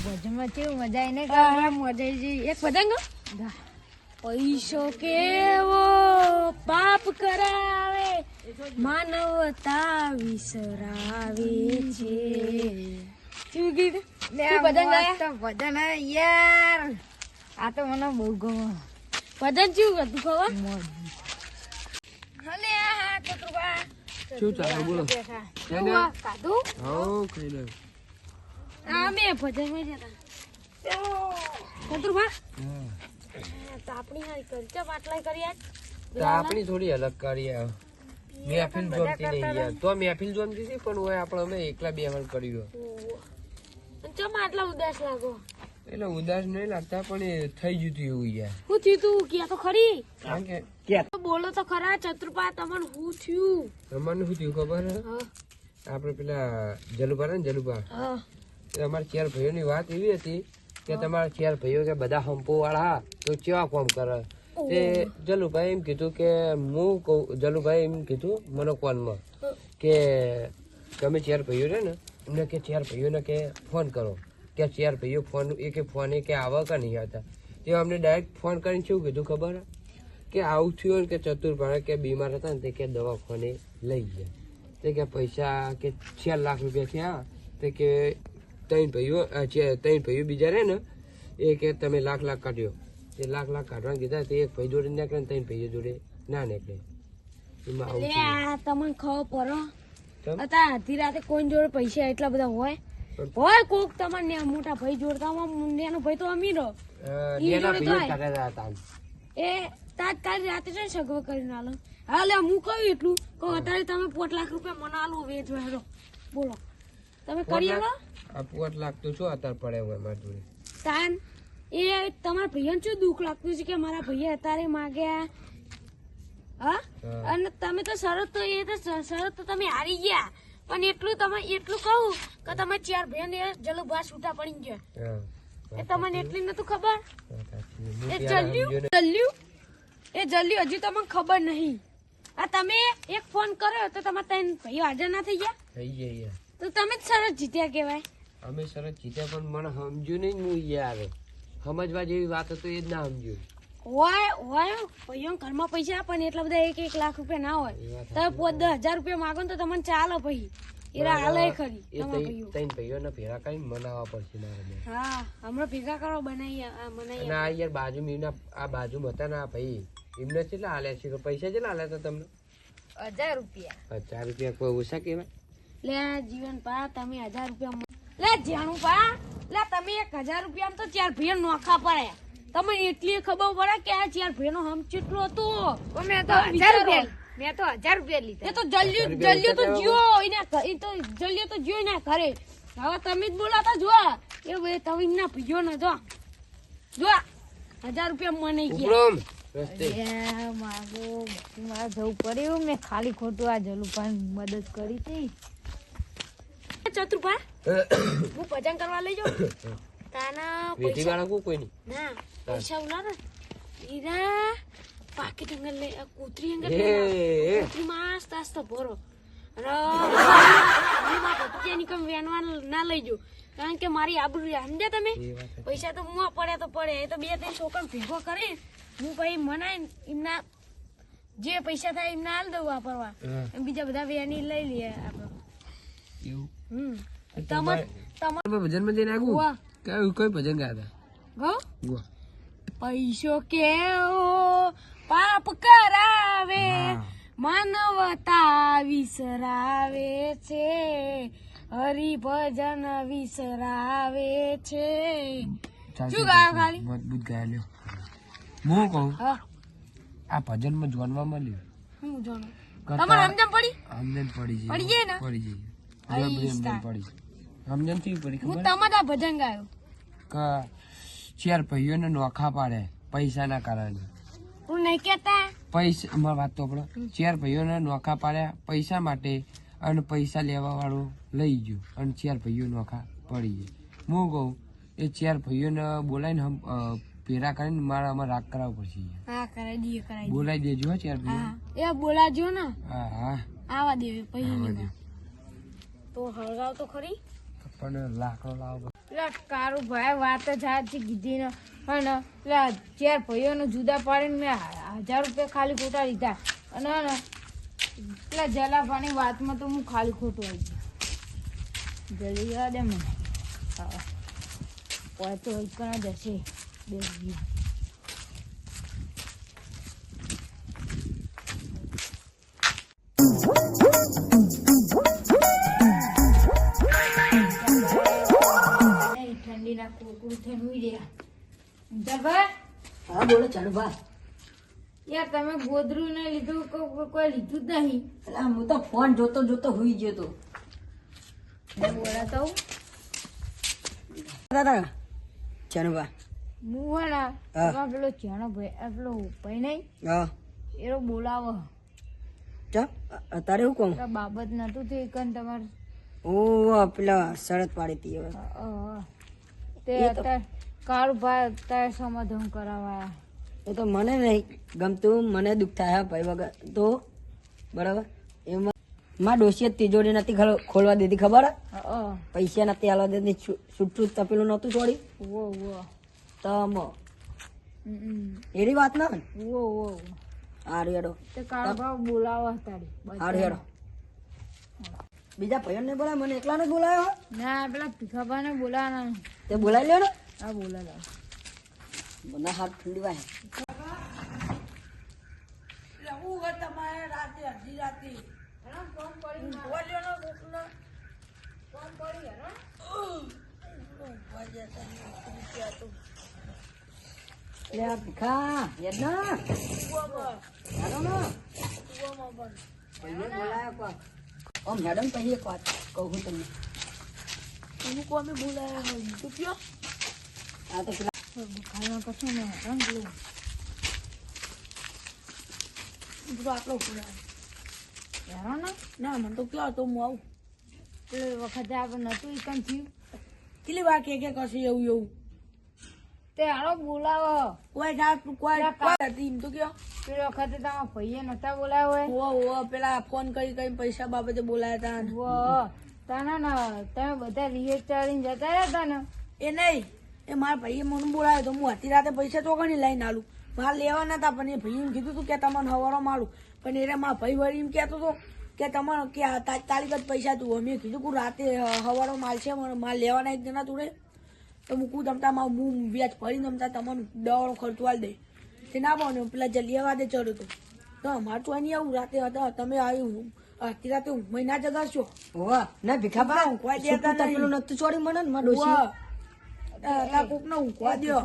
ભજનમાં કેવું મજા એને મજા આવી એક પતંગ પૈસો કેવો પાપ કરાવે માનવતા વિસરાવે છે શું ગીત ભજન યાર આ તો મને બહુ ગમે ભજન શું હતું ખબર હલે આ ચતુરબા શું ચાલે બોલો કાધું હા ખાઈ લે આ મે ભજન માં જતા ચતુરબા તાપણી હારી કરી ચા માટલા કરી આજ તાપણી થોડી અલગ કરી મહેફિલ જોમતી નહીં યાર તો મહેફિલ જોમતી હતી પણ ઓય આપણે અમે એકલા બેહણ કર્યું ચા માટલા ઉદાસ લાગો એટલે ઉદાસ નહીં લાગતા પણ એ થઈ ગયું તું એવું યાર હું થયું તું ક્યાં તો ખરી કારણ કે બોલો તો ખરા ચતુરપા તમને હું થયું અમારે શું થયું ખબર હે આપણે પેલા જલુભા ને જલુભા અમારા ચાર ભાઈઓની વાત એવી હતી કે તમારા ચાર ભાઈઓ કે બધા હંપો વાળા તો કેવા કામ કરે તે જલુભાઈ એમ કીધું કે હું કહું જલુભાઈ એમ કીધું મને કોનમાં કે તમે ચાર ભાઈઓ છે ને એમને કે ચાર ભાઈઓને કે ફોન કરો કે ચાર ભાઈઓ ફોન કે ફોન કે આવા કે નહીં આવતા તે અમને ડાયરેક્ટ ફોન કરીને શું કીધું ખબર કે આવું થયું કે ચતુરભાઈ કે બીમાર હતા ને તે કે દવાખાને લઈ ગયા તે કે પૈસા કે 4 લાખ રૂપિયા થયા તે કે ત્રણ ભાઈઓ બીજા રહે ને એ કે તમે લાખ કાઢ્યો તે લાખ કાઢવા કીધા તે એક ભાઈ જોડે નીકળે ને ત્રણ ભાઈઓ જોડે ના નીકળે એમાં આવું તમને ખબર પડો હતા અડધી રાતે કોઈ જોડે પૈસા એટલા બધા હોય કોક તમારે મોટા ભાઈ જોડતા નાનો ભાઈ તો અમીરો એ તાત્કાલિક રાતે છે સગવડ કરીને આલો હાલે હું કહું એટલું કહો અત્યારે તમે 5 લાખ રૂપિયા મને આલો વેચવા હેરો બોલો તમે કરી આલો આ 5 લાખ તો શું અત્યારે પડે હોય મારી જોડે તાન એ તમારા ભાઈઓને શું દુઃખ લાગતું છે કે મારા ભાઈએ અત્યારે માગ્યા હા અને તમે તો શરત તો તમે હારી ગયા પણ એટલું કહું કે તમે ચાર ભાઈને જલુભા છૂટા પડી ગયા એ તમને એટલી નતું ખબર એ જલ્યું હજુ તમને ખબર નહીં આ તમે એક ફોન કર્યો તો તમારા ત્રણ ભાઈઓ હાજર ના થઈ ગયા તો તમે જ સરસ જીત્યા કેવાય અમે સરસ જીત્યા પણ મને સમજ્યું નહીં હું યાર સમજવા જેવી વાત હતી એ જ ના સમજ્યું હોય ભાઈઓ ઘરમાં પૈસા પણ એટલા બધા 1 લાખ રૂપિયા ના હોય તમે 10,000 રૂપિયા માંગો તો તમને ચાલે ભાઈ એરા હાલે ખરી ત્રણ ભાઈઓને ભેગા કરીને મનાવવા પડશે મારે હા હમણાં ભેગા કરો બનાવી આ યાર બાજુ મીના આ બાજુમાં હતા ને આ ભાઈ એમને કેટલા હાલ્યા છે પૈસા કેટલા હાલ્યા હતા તમને 1000 રૂપિયા 1000 રૂપિયા કોઈ ઓછા કેવાય લે જીવન પા તમે 1000 રૂપિયા લે જાણું પા લે તમે 1000 રૂપિયા તો ચાર ભાઈઓ નોખા પડે તમને એટલી ખબર પડે કે આ ચાર ભાઈનો હમ કેટલો હતો મેં તો 1000 રૂપિયા લીધા એ તો જલ્યો તો જીઓ એ તો જલ્યો તો જીઓ ના ઘરે હવે તમે જ બોલાતા જો એ બે તમે ના ભીજો ને જો 1000 રૂપિયા મને ગયા મારે જવું પડ્યું મેં ખાલી ખોટું આ જલુભાઈ મદદ કરી હતી ચતુરભા હું ભજન કરવા લઈ જાઉં તાના પૈસા કોઈ નહીં ના પૈસા ઉલા ને ઈરા પાકીટ અંગલ લે કૂતરી અંગલ કૂતરી માં આસ્તા ભરો અને ભત્રીની કમ વેનવાન ના લઈ જો કારણ કે મારી આબરૂ સમજ્યા તમે પૈસા તો મુઆ પડે તો પડે એ તો 2-3 છોકરા ભેગો કરી હું ભાઈ મનાય એમના જે પૈસા થાય એમને હાલ દઉં વાપરવા બીજા બધા વેની લઈ લઈએ આપણે ભજન માં જઈને આગું કઈ ભજન ગાતા પૈસો કેવો પાપ કરાવે માનવતા વિસરાવે છે હરિભજન વિસરાવે છે શું ગાયો ખાલી મજબૂત ગાયેલો હું કહું આ ભજન માં જોનવા મળ્યું હું જોન તમારે સમજણ પડી જાય ને પડી જાય હું તમારા ભજન ગાયો કે ચાર ભાઈઓને નોખા પાડે પૈસા ના કારણે હું નહીં કેતા પૈસા અમારી વાત તો આપણો ચાર ભાઈઓને નોખા પાડ્યા પૈસા માટે અને પૈસા લેવા વાળો લઈ ગયો અને ચાર ભાઈઓ નોખા પડી જાય હું કહું એ ચાર ભાઈઓને બોલાવીને ભેરા કરીને મારા અમારે રાગ કરાવવો પડશે બોલાવી દેજો ચાર ભાઈઓ એ બોલાજો ને હા આવા દેવી પછી તો હળગાવ તો ખરી પણ લાકડો લાવો. પેલા કારું ભાઈ વાત જ સાચી કીધી ને અને પેલા 4 ભાઈઓને જુદા પાડીને મેં 1000 રૂપિયા ખાલી ખોટા લીધા અને પેલા જલાભાની વાતમાં તો હું ખાલી ખોટું આવી ગયું. જલ્દી જવા દે મને. હા કોઈ તો કણા જશે 10 ઠંડીના કુરકુર થઈને ઉઈ રહ્યા. જલભાઈ હા બોલો ચાલુભાઈ. યાર તમે ગોદરું ને લીધું કોઈ લીધું જ નહીં. એટલે હું તો ફોન જોતો જોતો હુઈ ગયો તો. બોલાતા દાદા ચાલુભાઈ. હું હા. પેલો ચાણો ભાઈ પેલો ભાઈ નહીં હા એનો બોલાવો. ચા અત્યારે હું કહું. પેલા બાબત નતું થયું કન તમારે ઓ પેલા શરત પાડી હતી હવે. તે એ તો- અત્યારે કાળુ ભાઈ અત્યારે સમાધાન કરાવાયા. એ તો મને નહીં ગમતું, મને દુઃખ થાય ભાઈ વગર તો બરાબર. એમાં માં ડોશીએ તિજોરી નથી ખોલવા દીધી ખબર હે? પૈસા નથી હાલવા દીધી, છૂટું તપેલું નતું છોડી વો વો તો એની વાત ના ને. વો વો હારું હેડો તે કાળુ ભાઈ બોલાવા તારી. હારું હેડો. બીજા ભાઈઓને બોલાય, મને એકલાને બોલાયો હે? ના પેલા ભીખાભાને બોલાવાના. તે બોલાવી લ્યો ને. હા બોલાવા. મને હાથ ઠંડી વાય. લે આ ભીખા યાદ ના હેડો ને. ભાઈને બોલાયો કોક. આમ હેડો ને પછી એક વાત કહું છું તમને. એનું કોમે બોલાયા હોય તો કયો આ તો પેલા ખાવા કશું ને રંગ લો બધું આટલો બોલાય યારો ને. ના મને તો કયો તો હું આવું પેલી વખતે આપણે નતું ઈ કન થયું કેટલી વાર કે કશું એવું એવું તે હારો બોલાવો. કોઈ જાત કોઈ હતી એમ તો કયો પેલી વખતે તમારા ભાઈએ નતા બોલાવ્યો હોય. ઓ પેલા ફોન કરી કરી પૈસા બાબતે બોલાયા હતા વો તને ને તમે બધા રિહેજ ચાલીને જતા રહ્યા ને. એ નહીં એ મારા ભાઈએ મને બોલાયો તો હું હતી રાતે પૈસા ચોકડી લઈને આલું મારે લેવા નતા પણ એ ભાઈએ એમ કીધું હતું કે તમને હવારો મારું પણ એને મારા ભાઈ વળી એમ કહેતો હતો કે તમારે કે તાત્કાલિક જ પૈસા તું અમે કીધું કે રાતે હવારો માલ છે માલ લેવાના એક જણા તું તો મૂકું તમતા હું વ્યાજ ભરી તમતા તમને દવાનો ખર્ચો આલ દે તે ના બન્યો પેલા જલિયાવાદે ચડ્યો હતો તો અમારે તો અહીં આવું રાતે હતા તમે આવ્યું આખી રાતે મહિના જગાડશો હોવા ના ભીખાબા ઊંઘવા દેતા છૂટું તપેલું નતું છોડી મને ને મારા ડોશી. કોક ને ઊંઘવા દો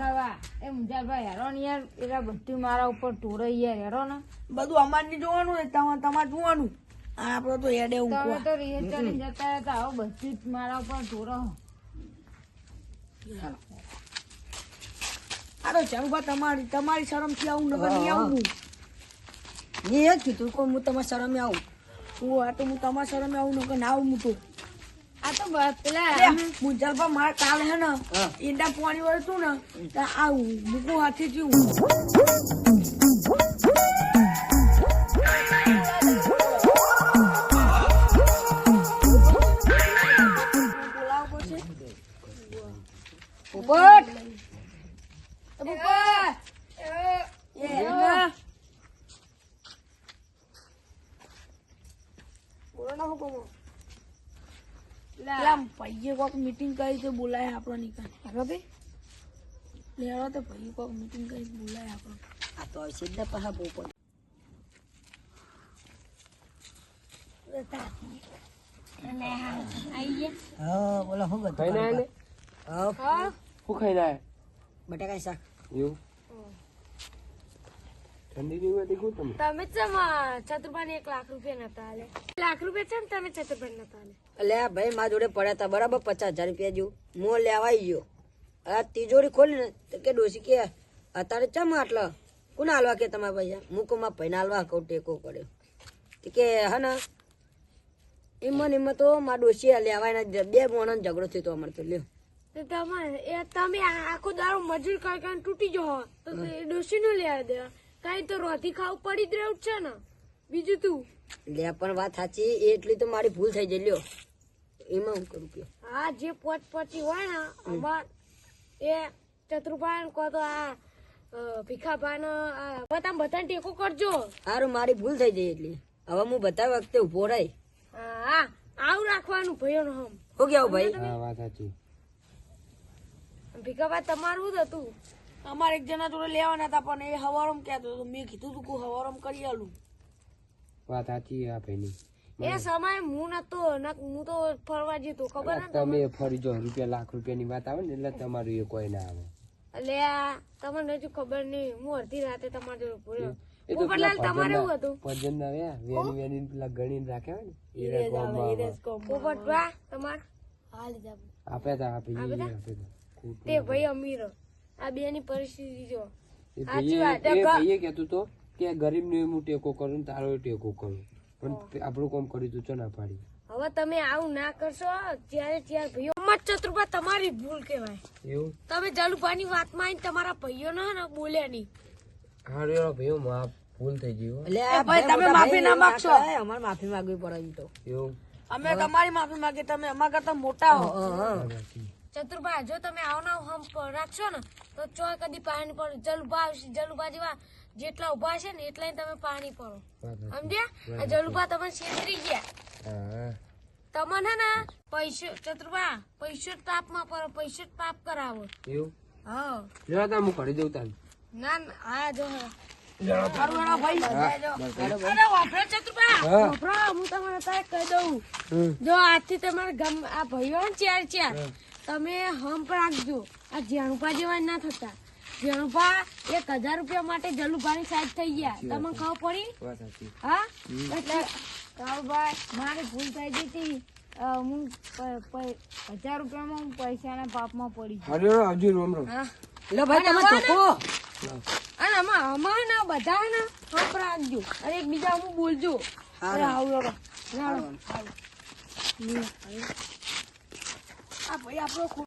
એ મુજાભાઈ હેરો ને યાર એરા બધું મારા ઉપર ટોરે યાર હેરો ને. બધું અમારે નહીં જોવાનું ને તમારે જોવાનું આપડે તો હેડે તમે ઊંઘવા તો રિહેજ ચાલીને જતા હતા આવો બધું જ મારા ઉપર ટોરો. અરે ચારુભા તમારી શરમથી આવું નગર નહીં આવું મેં એ જ કીધું કે હું તમારા શરમે આવું. આ તો હું તમારી શરમે આવું નગર ના આવું હું તો આ તો પેલા મુજલભા મારે કાલ હે ને હા. ઈંડા પાણી વળતું ને તો આવું મૂકું હાથે થયું પોપટ ભાઈએ કોક મીટિંગ કરી તો બોલાય આપણો નીકળ લેવા તો ભાઈ કોક મીટિંગ કરી બોલાય આપણો આ તો સીધા પાછા પોપટ. હા બોલો શું બધું ખાઈને આયા ને? હા શું ખાઈને આયા? બટાકા શાક. એવું ઠંડી ની વાત કહું તમે તમે ચતુર્ભાઈ 1 લાખ રૂપિયા નતા આલે. 1 લાખ રૂપિયા છે ને તમે ચતુર્ભાઈ નતા આલે. એટલે આ ભાઈ મારા જોડે પડ્યા હતા બરાબર 50,000 રૂપિયા જેવું. હું લેવા આવી ગયો. આ તિજોરી ખોલી ને તો કે ડોસી કે અત્યારે ચમ આટલા કોને હાલવા કે તમારા પૈસા હું કહું મારા ભાઈને હાલવા કહું ટેકો કર્યો તો કે હા ને એમાં તો મારા ડોસી લેવાય ના 2 મોણસ ઝઘડો થયો તો અમારે તો લ્યો. તો તમે આખો દારો મજૂર કરી તૂટી જાઓ તો ડોસી નું લેવા દેવા કઈ તો રોથી ખાવું પડી જ રહ્યું છે ને બીજું તું. લે પણ વાત સાચી એટલી તો મારી ભૂલ થઈ જઈ લ્યો એમાં હું કરું કયો. આ જે પોચપચી હોય ને અમાર એ ચતુરભાઈ કહો તો આ ભીખાભાઈ ને બધાને ટેકો કરજો. સારું મારી ભૂલ થઈ જાય એટલી હવે હું બધા વખતે ઉભો રહી હા આવું રાખવાનું ભાઈઓ નો હમ. શું કેવું ભાઈ હા વાત સાચી. ભીખાભાઈ તમારું જ હતું. અમારે એક જણા જોડે લેવાના હતા પણ એ હવારમ કહેતો હતો. મેં કીધું તું કે હવારમ કરી આલું. વાત સાચી આ ભાઈની. એ સમય હું નતો હું તો ફરવા જતો ખબર ને તમે ફરી જો રૂપિયા લાખ રૂપિયાની વાત આવે ને એટલે તમારું એ કોઈ ના આવે. એટલે તમને હજુ ખબર નહીં હું અડધી રાતે તમારે જોડે ભૂલ્યો. એ તો પોપટલાલ તમારે એવું હતું. ભજન ના વેની વેની પેલા ગણીને રાખ્યા હોય ને એ પોપટભા તમારે હા લીધા આપ્યા તા આપ્યા તે ભાઈ અમીર આ બે ની પરિસ્થિતિ જો એ સાચી વાત. ભાઈએ કહેતું તો કે ગરીબ ને હું ટેકો કરું ને તારો ટેકો કરું પણ આપણું કામ કર્યું તું ચો ના પાડી. હવે તમે આવું ના કરશો ત્યારે ભાઈઓ મત ચતુર્ભા તમારી ભૂલ કહેવાય. એવું તમે જલુભાની વાતમાં આવીને તમારા ભાઈઓ ને બોલ્યા નહીં. હારું ભાઈઓ માફ ભૂલ થઈ ગઈ હો. એટલે એ ભાઈ તમે માફી ના માંગશો. અમારે માફી માંગવી પડે એમ તો એવું અમે તમારી માફી માંગીએ. તમે અમારા કરતા મોટા હો. ચતુરભા જો તમે આવના હમ રાખશો ને તો ચોય કદી પાણી પડો. જલુભા આવશે જલુભા જેવા જેટલા ઉભા છે ને એટલા તમે પાણી પડો સમજ્યા. આ જલુભા તમે છેતરી ગયા. હા તમને ને પૈસો ચતુરભા પૈસો જ પાપમાં પડો પૈસો જ પાપ કરાવો. એવું હા જરા તા હું કરી દઉં તાન. ના હા જો સારું એના ભાઈ અરે વાપરો ચતુરભા હા. વાપરો હું તમને અત્યારે કહી દઉં. જો આજથી તમારા ગામ આ ભાઈઓ ને ચાર તમે હમ્પ રાખજો. આ જેણુપા જેવા ના થતા. જેણુપા 1000 રૂપિયા માટે જલુભાની સાઈડ થઈ ગયા. તમને ખબર પડી વાત સાચી. હા એટલે કાળુભાઈ મારી ભૂલ થઈ ગઈ હતી. હું 1000 રૂપિયામાં હું પૈસાના પાપમાં પડી ગઈ. હારું આવજો રામ રામ. હા એટલે ભાઈ તમે ચોખ્ખો અને આમાં ને બધા ને હમ્પ રાખજો અને એકબીજા હું બોલજો. અરે આવું આ ભાઈ આપણો